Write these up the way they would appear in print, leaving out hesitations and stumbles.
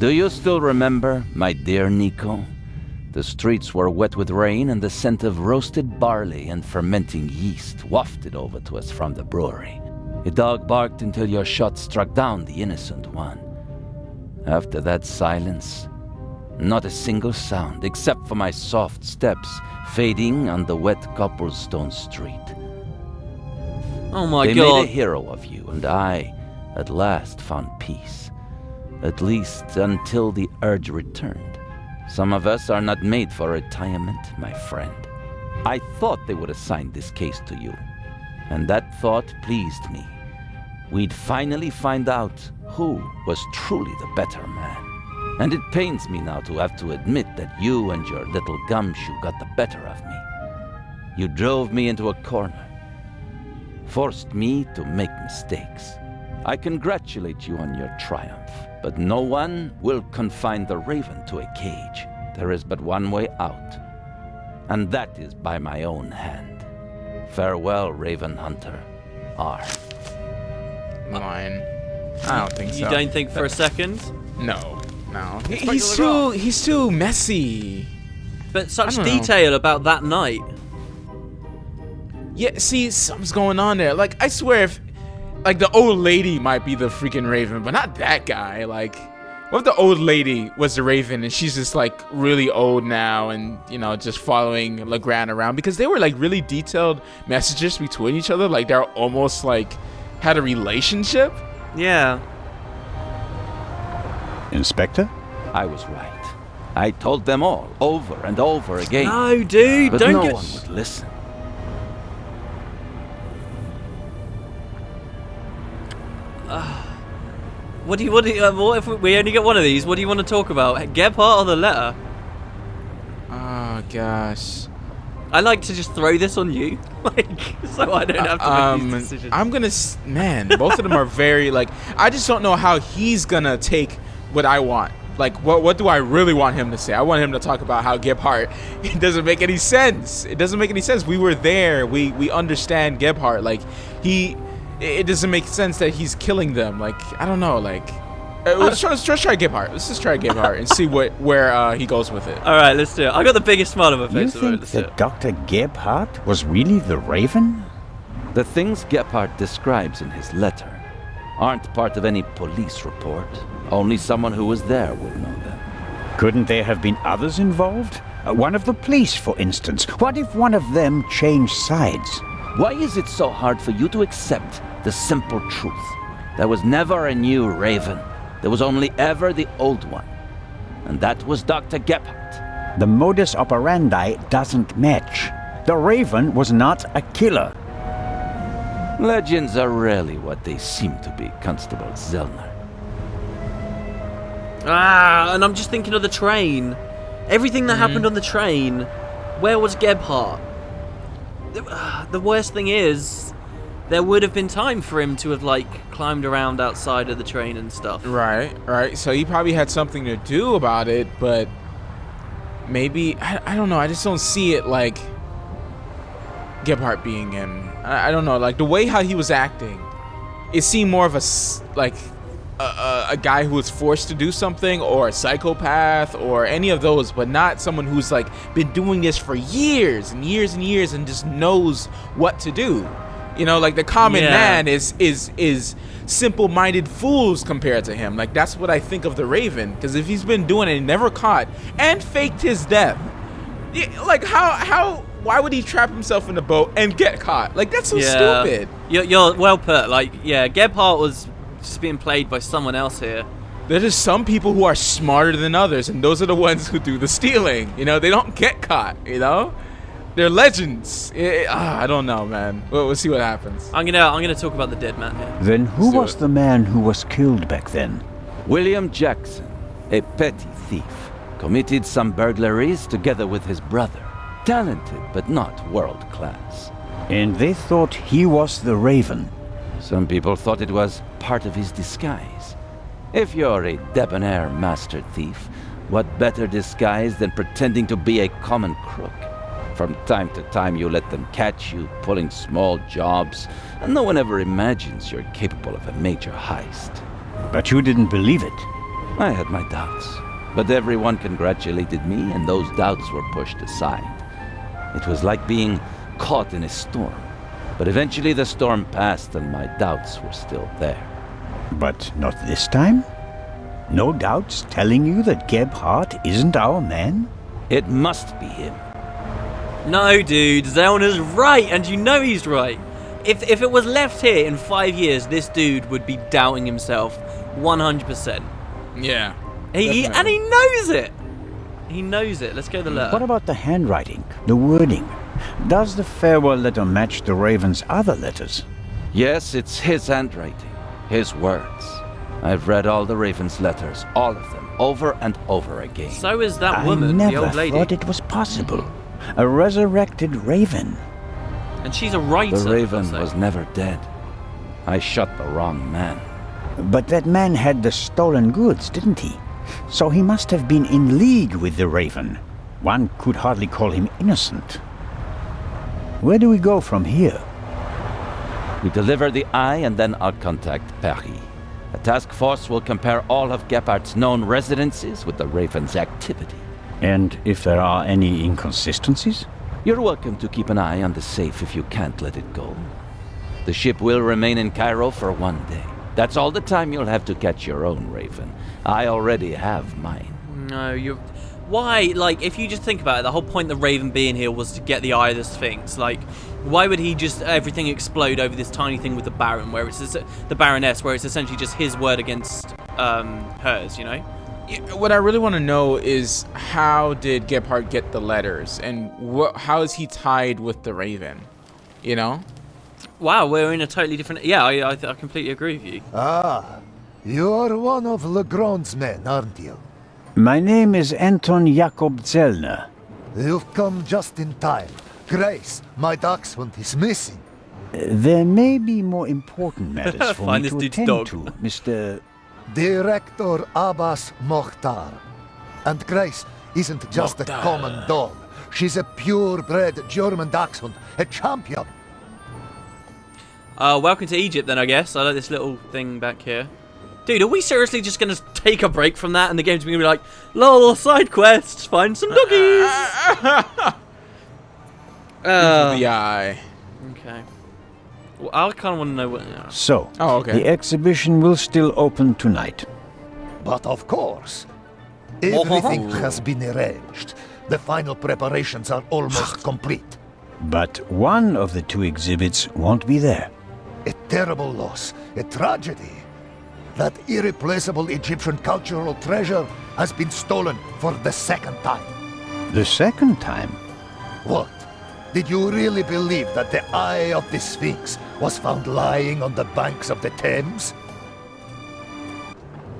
Do you still remember, my dear Nico? The streets were wet with rain, and the scent of roasted barley and fermenting yeast wafted over to us from the brewery. A dog barked until your shot struck down the innocent one. After that silence, not a single sound except for my soft steps fading on the wet cobblestone street. Oh my God. They God. made a hero of you, and I, at last, found peace. At least until the urge returned. Some of us are not made for retirement, my friend. I thought they would assign this case to you, and that thought pleased me. We'd finally find out who was truly the better man. And it pains me now to have to admit that you and your little gumshoe got the better of me. You drove me into a corner, forced me to make mistakes. I congratulate you on your triumph, but no one will confine the Raven to a cage. There is but one way out, and that is by my own hand. Farewell, Raven Hunter. R. Mine. I don't think so. You don't think for a second? No. He's too messy. But such detail about that night. Yeah, see, something's going on there. Like, I swear if... Like, the old lady might be the freaking Raven, but not that guy. Like, what if the old lady was the Raven and she's just, like, really old now and, you know, just following Legrand around? Because they were, like, really detailed messages between each other. Like, they're almost, like, had a relationship. Yeah. Inspector? I was right. I told them all, over and over again. No, dude, but don't no get... one would listen. What if we only get one of these? What do you want to talk about? Gebhardt or the letter? Oh, gosh. I like to just throw this on you, like, so I don't have to make these decisions. I'm gonna... Man, both of them are very, like... I just don't know how he's gonna take what I want. Like, what do I really want him to say? I want him to talk about how Gebhardt... It doesn't make any sense. It doesn't make any sense. We were there. We understand Gebhardt. Like, it doesn't make sense that he's killing them. Like, I don't know. Like, let's try Gebhardt. Let's just try Gebhardt and see where he goes with it. All right, let's do it. I got the biggest smile on my You face. think that Dr. Gebhardt was really the Raven? The things Gebhardt describes in his letter aren't part of any police report. Only someone who was there would know them. Couldn't there have been others involved? One of the police, for instance. What if one of them changed sides? Why is it so hard for you to accept the simple truth? There was never a new Raven. There was only ever the old one. And that was Dr. Gebhardt. The modus operandi doesn't match. The Raven was not a killer. Legends are rarely what they seem to be, Constable Zellner. And I'm just thinking of the train. Everything that happened on the train. Where was Gebhardt? The worst thing is, there would have been time for him to have, like, climbed around outside of the train and stuff. Right. So he probably had something to do about it, but maybe... I don't know. I just don't see it, like, Gebhardt being him. I don't know. Like, the way how he was acting, it seemed more of a guy who was forced to do something, or a psychopath, or any of those, but not someone who's, like, been doing this for years and years and years and just knows what to do. You know, like, the common man is simple-minded fools compared to him. Like, that's what I think of the Raven. Because if he's been doing it and never caught and faked his death, like, why would he trap himself in the boat and get caught? Like, that's so stupid. You're well put. Like, yeah, Gebhardt was just being played by someone else here. There's just some people who are smarter than others, and those are the ones who do the stealing. You know, they don't get caught, you know? They're legends. I don't know, man. We'll see what happens. I'm gonna talk about the dead man here. Then who was the man who was killed back then? William Jackson, a petty thief, committed some burglaries together with his brother. Talented, but not world-class. And they thought he was the Raven. Some people thought it was part of his disguise. If you're a debonair master thief, what better disguise than pretending to be a common crook? From time to time you let them catch you pulling small jobs, and no one ever imagines you're capable of a major heist. But you didn't believe it. I had my doubts, but everyone congratulated me and those doubts were pushed aside. It was like being caught in a storm, but eventually the storm passed and my doubts were still there. But not this time? No doubts telling you that Gebhardt isn't our man? It must be him. No, dude, Zellner's right, and you know he's right. If it was left here in 5 years, this dude would be doubting himself 100%. Yeah. He knows it. He knows it. Let's go to the letter. What about the handwriting, the wording? Does the farewell letter match the Raven's other letters? Yes, it's his handwriting, his words. I've read all the Raven's letters, all of them, over and over again. So is that I woman, the never old lady. thought it was possible. A resurrected Raven. And she's a writer. The Raven for God's was sake. never dead. I shot the wrong man. But that man had the stolen goods, didn't he? So he must have been in league with the Raven. One could hardly call him innocent. Where do we go from here? We deliver the eye and then I'll contact Paris. A task force will compare all of Gebhardt's known residences with the Raven's activity. And if there are any inconsistencies? You're welcome to keep an eye on the safe if you can't let it go. The ship will remain in Cairo for 1 day. That's all the time you'll have to catch your own Raven. I already have mine. No, you're... Why? Like, if you just think about it, the whole point of the Raven being here was to get the Eye of the Sphinx. Like, why would he just everything explode over this tiny thing with the Baron, where it's the Baroness, where it's essentially just his word against hers, you know? What I really want to know is how did Gebhardt get the letters, and how is he tied with the Raven? You know? Wow, we're in a totally different... Yeah, I completely agree with you. Ah, you're one of Legrand's men, aren't you? My name is Anton Jakob Zellner. You've come just in time. Grace, my dachshund is missing. There may be more important matters for Find me this to dude's attend dog. to, Mr. Director Abbas Mokhtar. And Grace isn't just a Mokhtar. common dog. She's a purebred German dachshund, a champion. Welcome to Egypt, then, I guess. I like this little thing back here. Dude, are we seriously just going to take a break from that and the game's going to be like, lol, side quests, find some doggies? The eye. Okay. Well, I kind of want to know what... So, Oh, okay. the exhibition will still open tonight. But of course, everything has been arranged. The final preparations are almost complete. But one of the two exhibits won't be there. A terrible loss, a tragedy. That irreplaceable Egyptian cultural treasure has been stolen for the second time. The second time? What? Did you really believe that the Eye of the Sphinx was found lying on the banks of the Thames?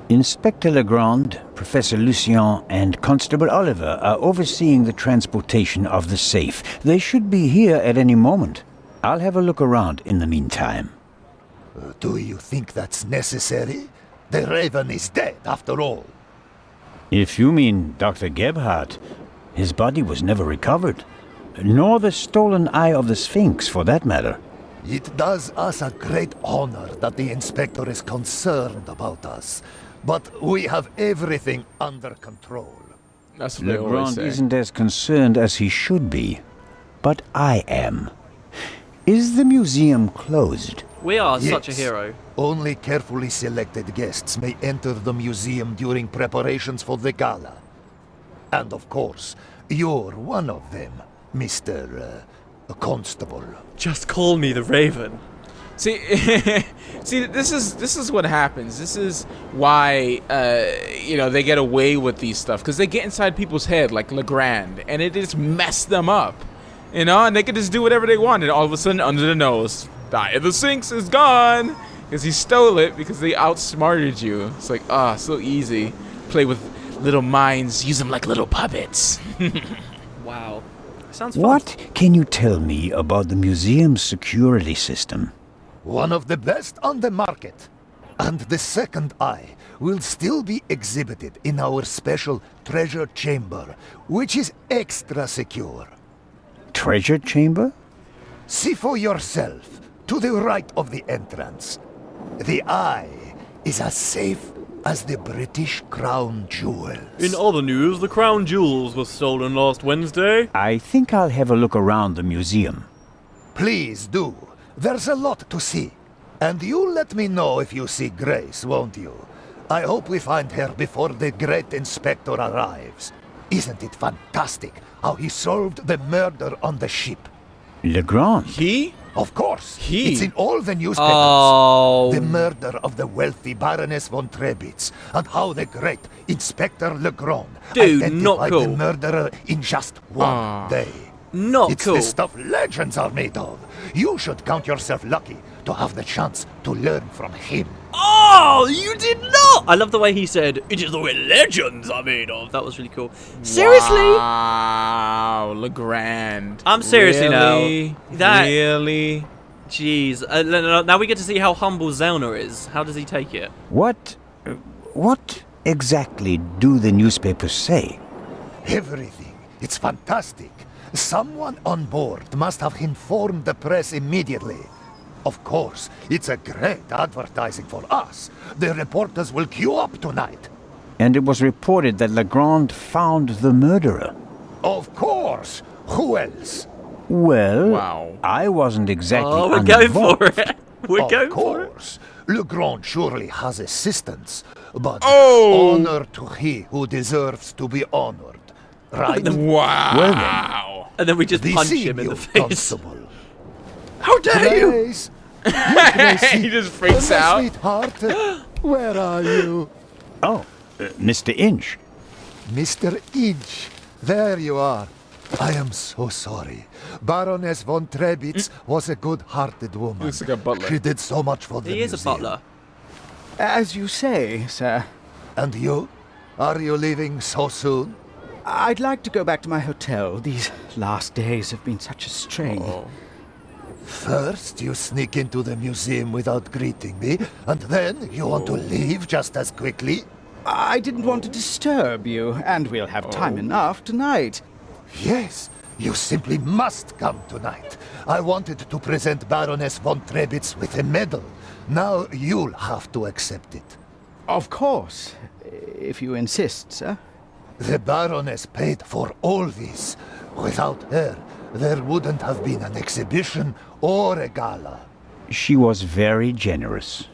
Inspector Legrand, Professor Lucien, and Constable Oliver are overseeing the transportation of the safe. They should be here at any moment. I'll have a look around in the meantime. Do you think that's necessary? The Raven is dead, after all. If you mean Dr. Gebhardt, his body was never recovered. Nor the stolen Eye of the Sphinx, for that matter. It does us a great honor that the Inspector is concerned about us. But we have everything under control. That's what they always Legrand say. isn't as concerned as he should be. But I am. Is the museum closed? We are such a Yes. hero. Only carefully selected guests may enter the museum during preparations for the gala. And of course, you're one of them, Mr. Constable. Just call me the Raven. See, see, this is what happens. This is why they get away with these stuff, because they get inside people's head like Legrand, and it just messed them up, and they can just do whatever they want, and all of a sudden, under the nose, the Eye of the Sphinx is gone because he stole it because they outsmarted you. It's like so easy. Play with little minds, use them like little puppets. Wow. Sounds fun. What can you tell me about the museum's security system? One of the best on the market. And the second eye will still be exhibited in our special treasure chamber, which is extra secure. Treasure chamber? See for yourself, to the right of the entrance. The eye is as safe as the British Crown Jewels. In other news, the crown jewels were stolen last Wednesday. I think I'll have a look around the museum. Please do. There's a lot to see. And you let me know if you see Grace, won't you? I hope we find her before the great inspector arrives. Isn't it fantastic how he solved the murder on the ship? Legrand? He? Of course. He? It's in all the newspapers. Oh. The murder of the wealthy Baroness von Trebitz and how the great Inspector Legrand Dude, identified not cool. the murderer in just one day. Not It's cool. the stuff legends are made of. You should count yourself lucky to have the chance to learn from him. Oh, you did not! I love the way he said, "It is the way legends are made of." That was really cool. Seriously? Wow, Legrand. I'm seriously really? now. That- Really? Jeez. Now we get to see how humble Zelna is. How does he take it? What exactly do the newspapers say? Everything. It's fantastic. Someone on board must have informed the press immediately. Of course, it's a great advertising for us. The reporters will queue up tonight. And it was reported that Legrand found the murderer. Of course. Who else? Well, Wow. I wasn't exactly Oh, we're going for uninvolved. it. We're Of going for it. course. Legrand surely has assistants, but Oh! honor to he who deserves to be honored. Right? Wow. And then we just Be punch seen, him in you the face. constable. How dare you! Grace! Gracie, He just freaks my out. Sweetheart, where are you? Oh, Mr. Inch. Mr. Inch, there you are. I am so sorry. Baroness von Trebitz was a good-hearted woman. Looks like a butler. She did so much for the He is a museum. butler. As you say, sir. And you? Are you leaving so soon? I'd like to go back to my hotel. These last days have been such a strain. First, you sneak into the museum without greeting me, and then you want to leave just as quickly? I didn't want to disturb you, and we'll have time enough tonight. Yes, you simply must come tonight. I wanted to present Baroness von Trebitz with a medal. Now you'll have to accept it. Of course, if you insist, sir. The Baroness paid for all this. Without her, there wouldn't have been an exhibition or a gala. She was very generous.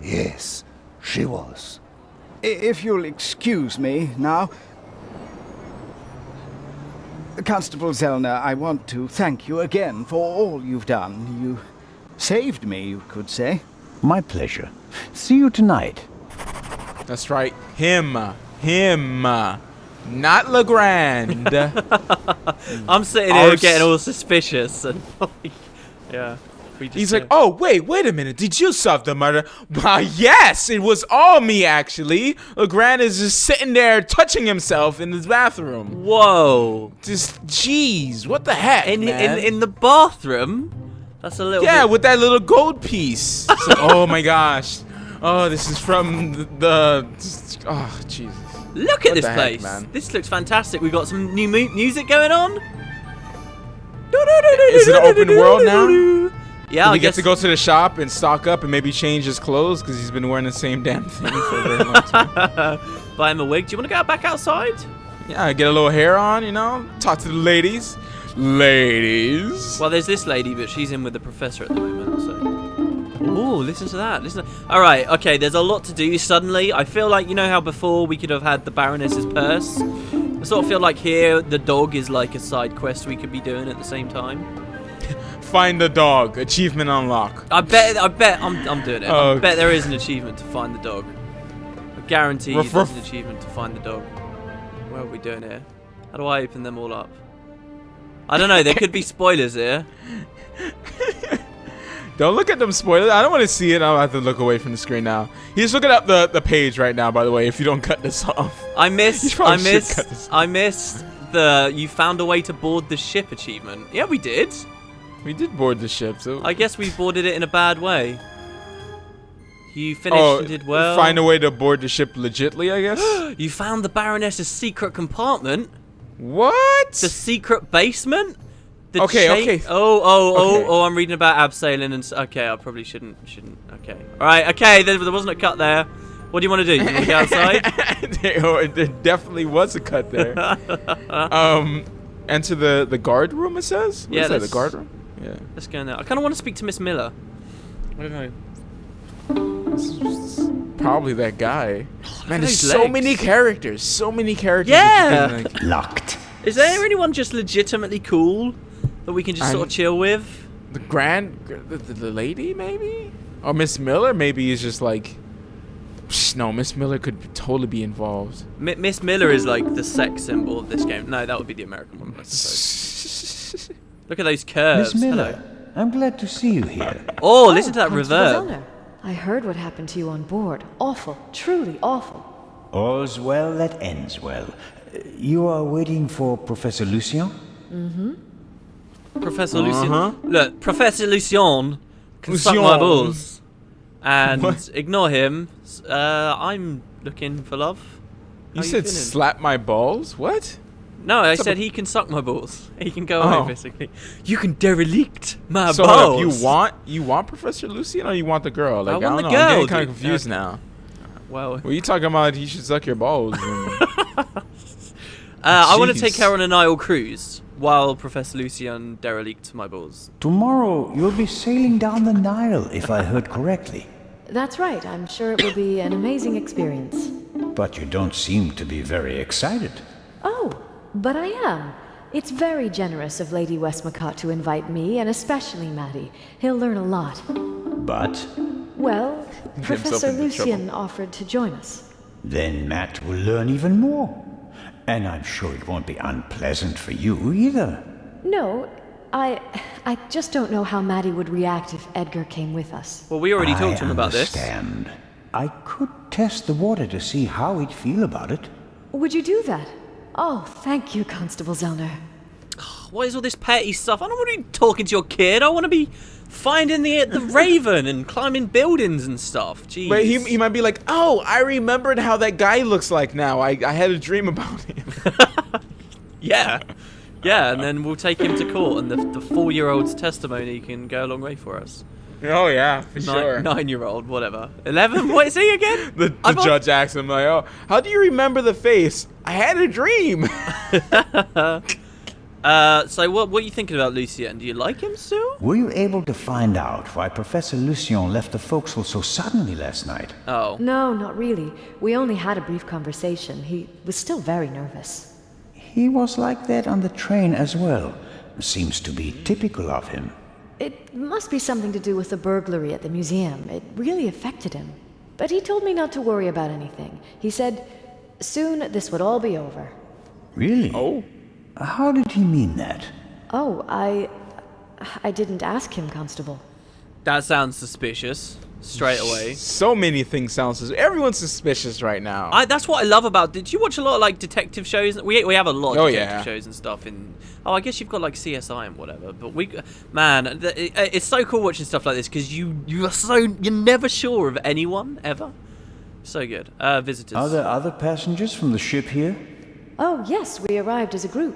Yes, she was. If you'll excuse me now. Constable Zellner, I want to thank you again for all you've done. You saved me, you could say. My pleasure. See you tonight. That's right. Him. Not Legrand. I'm sitting here getting all suspicious and yeah. We just, He's like, oh, wait a minute. Did you solve the murder? Why, yes, it was all me, actually. Legrand is just sitting there touching himself in his bathroom. whoa. Just, jeez, what the heck, man? In the bathroom? That's a little Yeah, bit... with that little gold piece. It's like, oh my gosh. Oh, this is from oh, Jesus. Look at What this the heck, place. man? This looks fantastic. We got some new music going on. Is it an open world now? Yeah, Did I he get guess to go to the shop and stock up and maybe change his clothes because he's been wearing the same damn thing for a very long time. buy him a wig. Do you want to go back outside? Yeah, get a little hair on, you know, talk to the ladies. Ladies. Well, there's this lady, but she's in with the professor at the moment, so... Ooh, listen to that. Alright, okay, there's a lot to do suddenly. I feel like, you know how before we could have had the Baroness's purse? I sort of feel like here, the dog is like a side quest we could be doing at the same time. Find the dog. Achievement unlock. I bet I'm doing it. I Oh. bet there is an achievement to find the dog. I guarantee Ruff, there's ruff. an achievement to find the dog. Where are we doing here? How do I open them all up? I don't know, there could be spoilers here. Don't look at them spoilers. I don't want to see it. I'll have to look away from the screen now. He's looking up the page right now, by the way, if you don't cut this off. I You missed probably should cut this. the you found a way to board the ship achievement. Yeah, we did. We did board the ship, so... I guess we boarded it in a bad way. You finished and did well. Find a way to board the ship legitly, I guess? You found the Baroness's secret compartment. What? The secret basement. The Okay, okay. Okay. Okay. Oh! I'm reading about abseiling and okay. I probably shouldn't. Okay. All right. Okay. There wasn't a cut there. What do you want to do? Do you want to go outside? There definitely was a cut there. Enter the guard room, it says? What is that, the guard room? Yeah. Let's go now. I kind of want to speak to Miss Miller. I don't know. Probably that guy. Man, there's those so legs. many characters. So many characters. Yeah! that you can, like- Locked. Is there anyone just legitimately cool that we can just sort of chill with? the lady, maybe? Or Miss Miller, maybe is just like... No, Miss Miller could totally be involved. Miss Miller is like the sex symbol of this game. No, that would be the American one, I suppose. Look at those curves. Miss Miller, Hello. I'm glad to see you here. Oh, listen to that Constable reverb. Zellner. I heard what happened to you on board. Awful. Truly awful. All's well that ends well. You are waiting for Professor Lucien? Professor Lucien. Look, Professor Lucien can suck my balls. And ignore him. I'm looking for love. You How said feeling? slap my balls? What? No, I said he can suck my balls. He can go away, basically. You can derelict my balls. You want Professor Lucien or you want the girl? Like, I want don't the know. I'm girl, getting kind of dude. confused Okay. now. Well, Well, you talking about he should suck your balls? I want to Jeez. take her on a Nile cruise while Professor Lucien derelict my balls. Tomorrow you'll be sailing down the Nile, if I heard correctly. That's right. I'm sure it will be an amazing experience. But you don't seem to be very excited. Oh, but I am. It's very generous of Lady Westmacott to invite me, and especially Maddie. He'll learn a lot. But Well, himself Professor into Lucien offered to join us. then Matt will learn even more. And I'm sure it won't be unpleasant for you either. No, I just don't know how Maddie would react if Edgar came with us. Well, we already talked to him about this. understand. I could test the water to see how he'd feel about it. Would you do that? Oh, thank you, Constable Zellner. What is all this petty stuff? I don't want to be talking to your kid. I want to be finding the raven and climbing buildings and stuff. Jeez. But he might be like, oh, I remembered how that guy looks like now. I had a dream about him. Yeah. Yeah, and then we'll take him to court, and the 4-year-old's testimony can go a long way for us. Oh, yeah, for sure. 9-year-old, whatever. 11? What is he again? The judge asks him, like, oh, how do you remember the face? I had a dream. So what are you thinking about Lucien? Do you like him still? Were you able to find out why Professor Lucien left the forecastle so suddenly last night? Oh. No, not really. We only had a brief conversation. He was still very nervous. He was like that on the train as well. Seems to be typical of him. It must be something to do with the burglary at the museum. It really affected him. But he told me not to worry about anything. He said, soon this would all be over. Really? Oh. How did he mean that? Oh, I didn't ask him, Constable. That sounds suspicious. Straight away. So many things sound suspicious. Everyone's suspicious right now. That's what I love about. Did you watch a lot of like detective shows? We have a lot of detective yeah. shows and stuff. I guess you've got like CSI and whatever. But it's so cool watching stuff like this because you're never sure of anyone ever. So good. Visitors. Are there other passengers from the ship here? Oh, yes, we arrived as a group.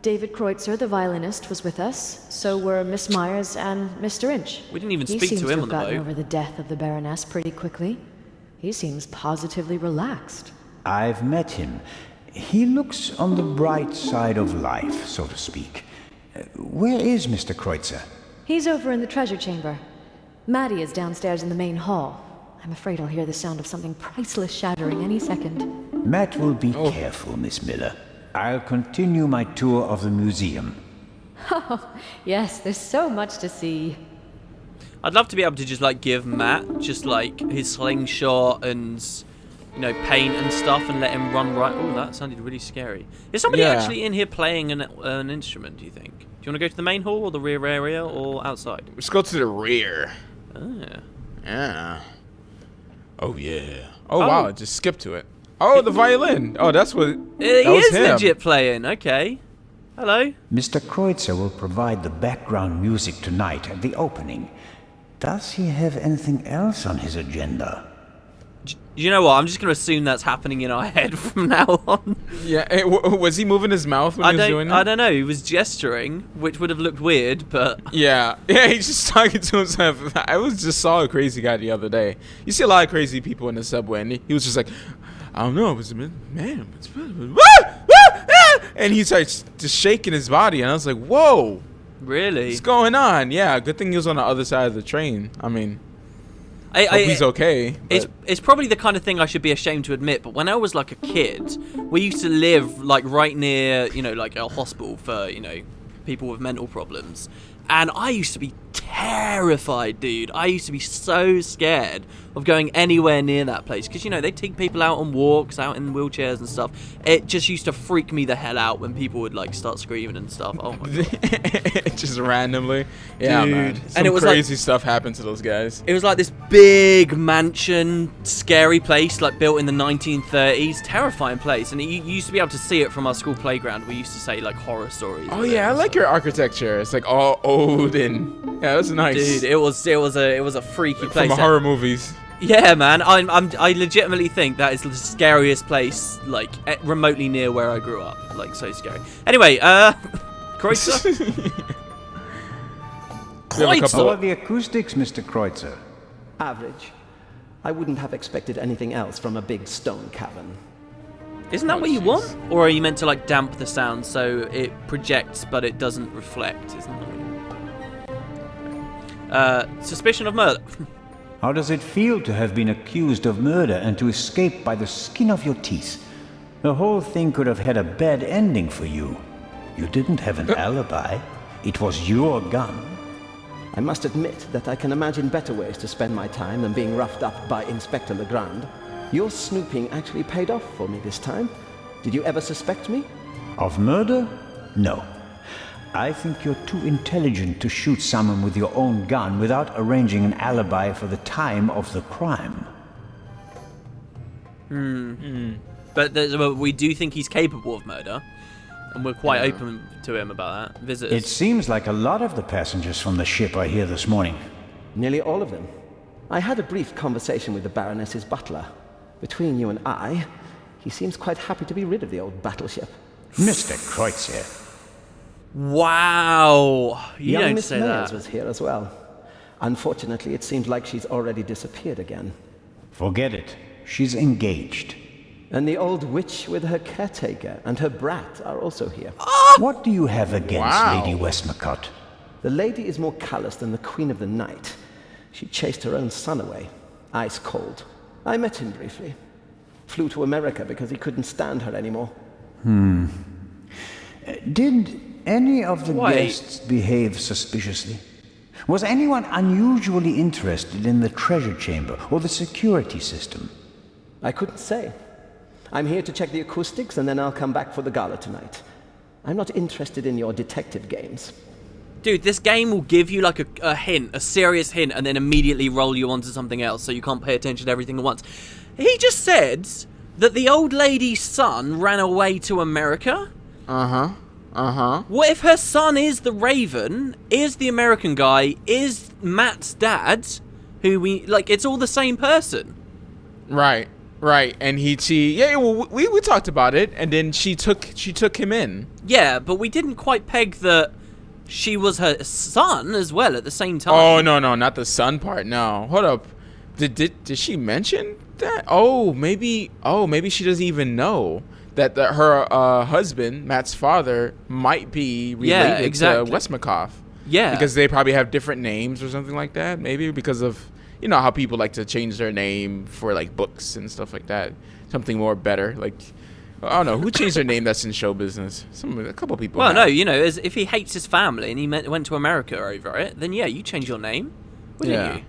David Kreutzer, the violinist, was with us. So were Miss Myers and Mr. Inch. We didn't even He speak seems to to him have on the gotten boat. over the death of the Baroness pretty quickly. He seems positively relaxed. I've met him. He looks on the bright side of life, so to speak. Where is Mr. Kreutzer? He's over in the treasure chamber. Maddie is downstairs in the main hall. I'm afraid I'll hear the sound of something priceless shattering any second. Matt will be careful, Miss Miller. I'll continue my tour of the museum. Yes, there's so much to see. I'd love to be able to just like give Matt just like his slingshot and paint and stuff and let him run right. Oh, that sounded really scary. Is somebody Yeah. actually in here playing an instrument? Do you think? Do you want to go to the main hall or the rear area or outside? Let's go to the rear. Ah. Yeah. Oh, yeah. Oh, wow. I just skipped to it. Oh, the violin. Oh, that's what... He that was is him. legit playing. Okay. Hello. Mr. Kreutzer will provide the background music tonight at the opening. Does he have anything else on his agenda? You know what? I'm just going to assume that's happening in our head from now on. Yeah, was he moving his mouth when he was doing that? I don't know. He was gesturing, which would have looked weird, but... Yeah, he's just talking to himself. I just saw a crazy guy the other day. You see a lot of crazy people in the subway, and he was just like, I don't know, man, and he starts just shaking his body, and I was like, whoa. Really? What's going on? Yeah, good thing he was on the other side of the train. I mean... I hope he's okay. It's probably the kind of thing I should be ashamed to admit, but when I was like a kid, we used to live like right near, like a hospital for, people with mental problems. And I used to be terrified, dude. I used to be so scared of going anywhere near that place. Because, they take people out on walks, out in wheelchairs and stuff. It just used to freak me the hell out when people would, like, start screaming and stuff. Oh, my God. Just randomly. Yeah, dude. man. And it was crazy stuff happened to those guys. It was like this big mansion, scary place, like, built in the 1930s. Terrifying place. And you used to be able to see it from our school playground. We used to say, like, horror stories. Oh, yeah. I like your architecture. It's, like, all old and... Yeah, it was nice. Dude, it was a freaky place. From horror movies. Yeah, man. I legitimately think that is the scariest place, like remotely near where I grew up. Like, so scary. Anyway, Kreutzer. How are the acoustics, Mr. Kreutzer? Average. I wouldn't have expected anything else from a big stone cavern. Isn't that what you want? Or are you meant to like damp the sound so it projects but it doesn't reflect? Isn't that what you want? Suspicion of murder. How does it feel to have been accused of murder and to escape by the skin of your teeth? The whole thing could have had a bad ending for you. You didn't have an alibi. It was your gun. I must admit that I can imagine better ways to spend my time than being roughed up by Inspector Legrand. Your snooping actually paid off for me this time. Did you ever suspect me? Of murder? No. I think you're too intelligent to shoot someone with your own gun without arranging an alibi for the time of the crime. But we do think he's capable of murder, and we're quite open to him about that. Visitors. It seems like a lot of the passengers from the ship are here this morning. Nearly all of them. I had a brief conversation with the Baroness's butler. Between you and I, he seems quite happy to be rid of the old battleship. Mr. Kreutzer. Wow, you Young don't Miss say Mayers that. was here as well. Unfortunately, it seems like she's already disappeared again. Forget it. She's engaged. And the old witch with her caretaker and her brat are also here. What do you have against Lady Westmacott? The lady is more callous than the Queen of the Night. She chased her own son away, ice cold. I met him briefly. Flew to America because he couldn't stand her anymore. Did any of the guests behave suspiciously? Was anyone unusually interested in the treasure chamber or the security system? I couldn't say. I'm here to check the acoustics and then I'll come back for the gala tonight. I'm not interested in your detective games. Dude, this game will give you like a hint, a serious hint, and then immediately roll you onto something else so you can't pay attention to everything at once. He just said that the old lady's son ran away to America? What if her son is the Raven, is the American guy, is Matt's dad, who it's all the same person? Right. And we talked about it, and then she took him in. Yeah, but we didn't quite peg that she was her son as well at the same time. Oh, no, not the son part. No, hold up. Did she mention that? Maybe she doesn't even know that her husband, Matt's father, might be related to Westmacott. Yeah, because they probably have different names or something like that. Maybe because of how people like to change their name for like books and stuff like that. Something more better. Like, I don't know who changed their name that's in show business. A couple people. Well, have. no, if he hates his family and he went to America over it, then yeah, you change your name, wouldn't you?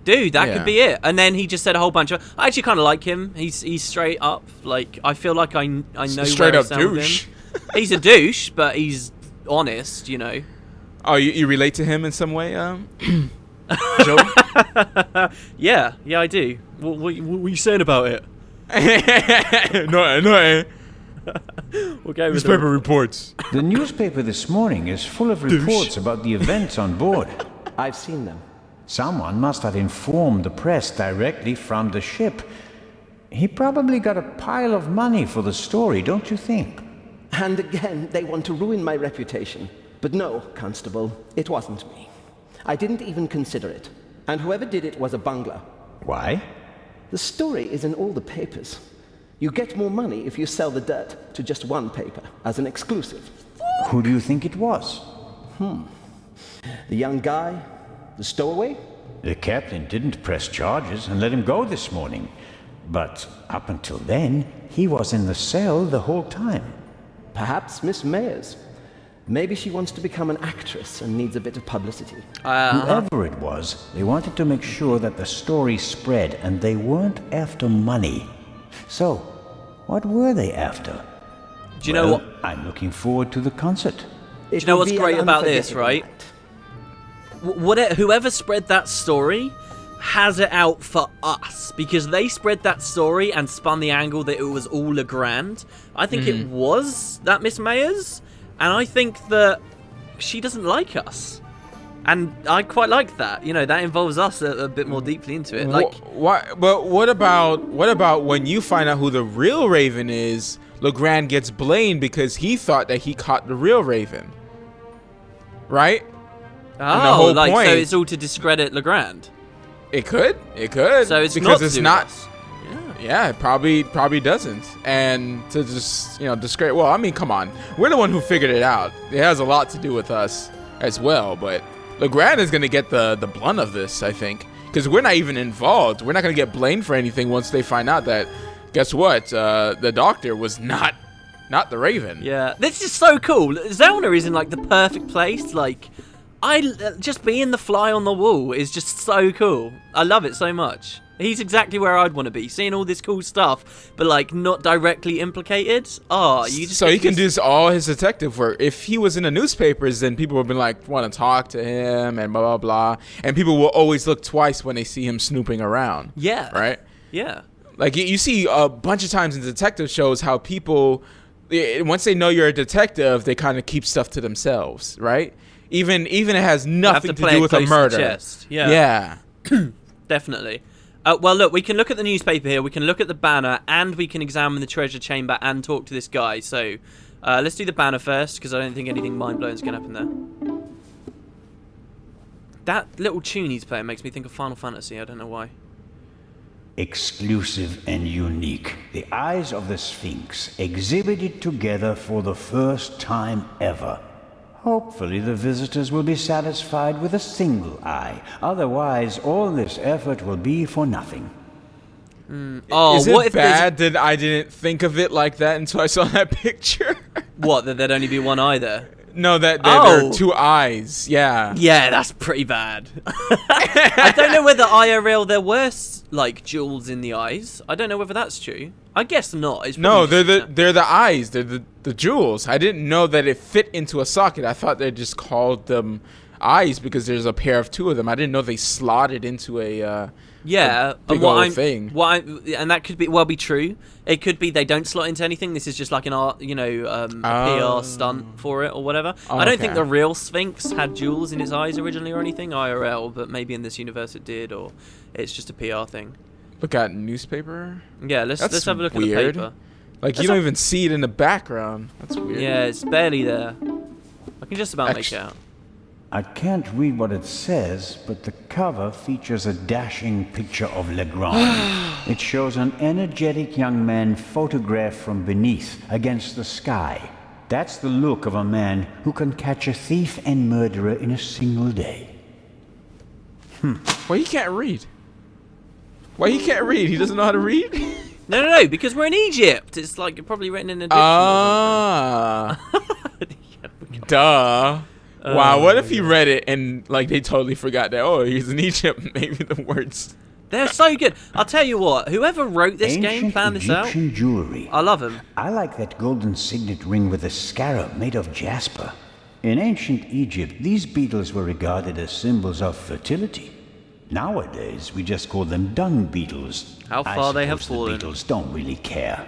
Dude, that could be it. And then he just said a whole bunch of... I actually kind of like him. He's straight up. Like, I feel like I know straight where up I stand with douche. him. He's a douche, but he's honest, Oh, you relate to him in some way, Joe? Yeah, I do. What are you saying about it? No. We'll go with Newspaper reports. The newspaper this morning is full of reports about the events on board. I've seen them. Someone must have informed the press directly from the ship. He probably got a pile of money for the story, don't you think? And again, they want to ruin my reputation. But no, Constable, it wasn't me. I didn't even consider it. And whoever did it was a bungler. Why? The story is in all the papers. You get more money if you sell the dirt to just one paper as an exclusive. Who do you think it was? The young guy, the stowaway? The captain didn't press charges and let him go this morning. But up until then, he was in the cell the whole time. Perhaps Miss Mayers. Maybe she wants to become an actress and needs a bit of publicity. Whoever it was, they wanted to make sure that the story spread, and they weren't after money. So, what were they after? Do you know what? I'm looking forward to the concert. Do you know what's great about this, right? Whoever spread that story has it out for us, because they spread that story and spun the angle that it was all Legrand. I think it was that Miss Mayers, and I think that she doesn't like us, and I quite like that. You know, that involves us a bit more deeply into it. Like, But what about when you find out who the real Raven is? Legrand gets blamed because he thought that he caught the real Raven, right? oh, like so it's all to discredit Legrand. It could. So it's because not it's to do not. with us. Yeah, it probably doesn't. And to just discredit. Well, I mean, come on, we're the one who figured it out. It has a lot to do with us as well. But Legrand is gonna get the blunt of this, I think, because we're not even involved. We're not gonna get blamed for anything once they find out that. Guess what? The doctor was not the Raven. Yeah, this is so cool. Zelda is in like the perfect place. Like, just being the fly on the wall is just so cool. I love it so much. He's exactly where I'd want to be, seeing all this cool stuff, but like not directly implicated. Oh, you just so he can do all his detective work. If he was in the newspapers, then people would be like, want to talk to him and blah blah blah, and people will always look twice when they see him snooping around. Yeah. Right. Yeah. Like you see a bunch of times in detective shows how people, once they know you're a detective, they kind of keep stuff to themselves, right? Even it has nothing to do with a murder. Yeah. Definitely. Well, look, we can look at the newspaper here, we can look at the banner, and we can examine the treasure chamber and talk to this guy. So, let's do the banner first, because I don't think anything mind-blowing is going to happen there. That little tune he's playing makes me think of Final Fantasy, I don't know why. Exclusive and unique. The eyes of the Sphinx exhibited together for the first time ever. Hopefully the visitors will be satisfied with a single eye. Otherwise, all this effort will be for nothing. Oh, is what it if bad that I didn't think of it like that until I saw that picture? What, that there'd only be one eye there? No, that there are two eyes. Yeah. Yeah, that's pretty bad. I don't know whether IRL there were like jewels in the eyes. I don't know whether that's true. I guess not. It's no, they're the eyes. They're the jewels. I didn't know that it fit into a socket. I thought they just called them eyes because there's a pair of two of them. I didn't know they slotted into a big old thing. And that could be true. It could be they don't slot into anything. This is just like an art, a PR stunt for it or whatever. I don't think the real Sphinx had jewels in its eyes originally or anything IRL, but maybe in this universe it did, or it's just a PR thing. Look at newspaper. Yeah, let's have a look weird. at the paper. Like you don't even see it in the background. That's weird. Yeah, it's barely there. I can just about make it out. I can't read what it says, but the cover features a dashing picture of Legrand. It shows an energetic young man photographed from beneath, against the sky. That's the look of a man who can catch a thief and murderer in a single day. Well, he can't read. Why he can't read? He doesn't know how to read? No, because we're in Egypt. It's like probably written in Egyptian. Duh. Wow, what if he read it and like they totally forgot that, oh, he's in Egypt, maybe the words. They're so good. I'll tell you what, whoever wrote this game, planned this out. Egyptian jewelry. I love him. I like that golden signet ring with a scarab made of jasper. In ancient Egypt, these beetles were regarded as symbols of fertility. Nowadays, we just call them dung beetles. How far they have fallen. The beetles don't really care.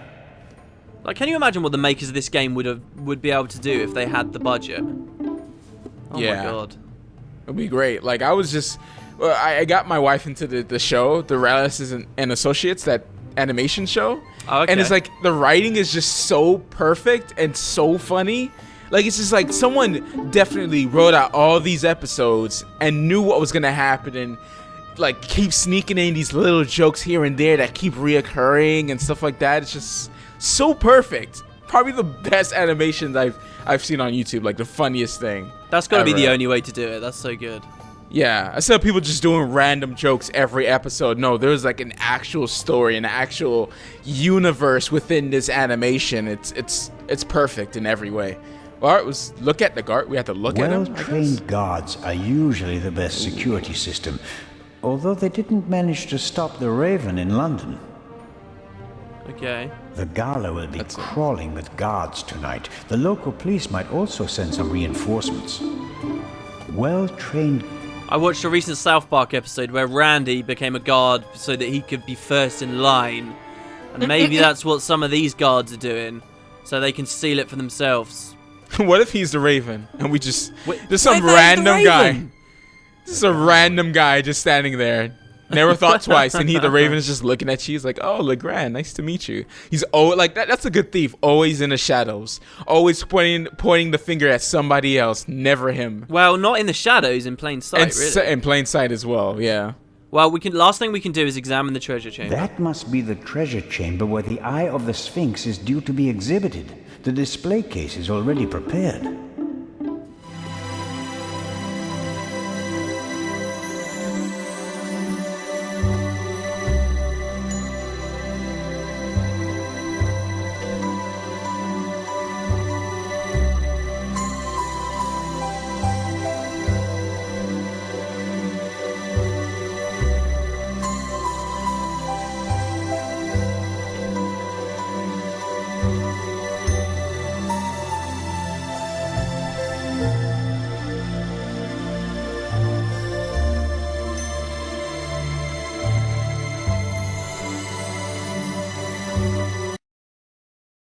Like, can you imagine what the makers of this game would be able to do if they had the budget? Oh my god. It'd be great. Like, I got my wife into the show, the Rallis and Associates, that animation show. Oh, okay. And it's like the writing is just so perfect and so funny. Like it's just like someone definitely wrote out all these episodes and knew what was gonna happen and like keep sneaking in these little jokes here and there that keep reoccurring and stuff like that. It's just so perfect. Probably the best animations I've seen on YouTube. Like the funniest thing. That's got to be the ever. only way to do it. That's so good. Yeah, I saw people just doing random jokes every episode. No, there's like an actual story, an actual universe within this animation. It's perfect in every way. Well, all right, let's look at the guard. We have to look at them. Well-trained guards are usually the best security system, although they didn't manage to stop the Raven in London. Okay. The gala will be crawling with guards tonight. The local police might also send some reinforcements. Well-trained. I watched a recent South Park episode where Randy became a guard so that he could be first in line. And maybe that's what some of these guards are doing, so they can steal it for themselves. What if he's the Raven and we just Wait, there's some what if that's the random guy? Raven? This is a random guy just standing there. Never thought twice, and the Raven is just looking at you. He's like, "Oh, Legrand, nice to meet you." He's like that. That's a good thief. Always in the shadows. Always pointing the finger at somebody else. Never him. Well, not in the shadows, in plain sight, And really. in plain sight as well. Yeah. Well, last thing we can do is examine the treasure chamber. That must be the treasure chamber where the Eye of the Sphinx is due to be exhibited. The display case is already prepared.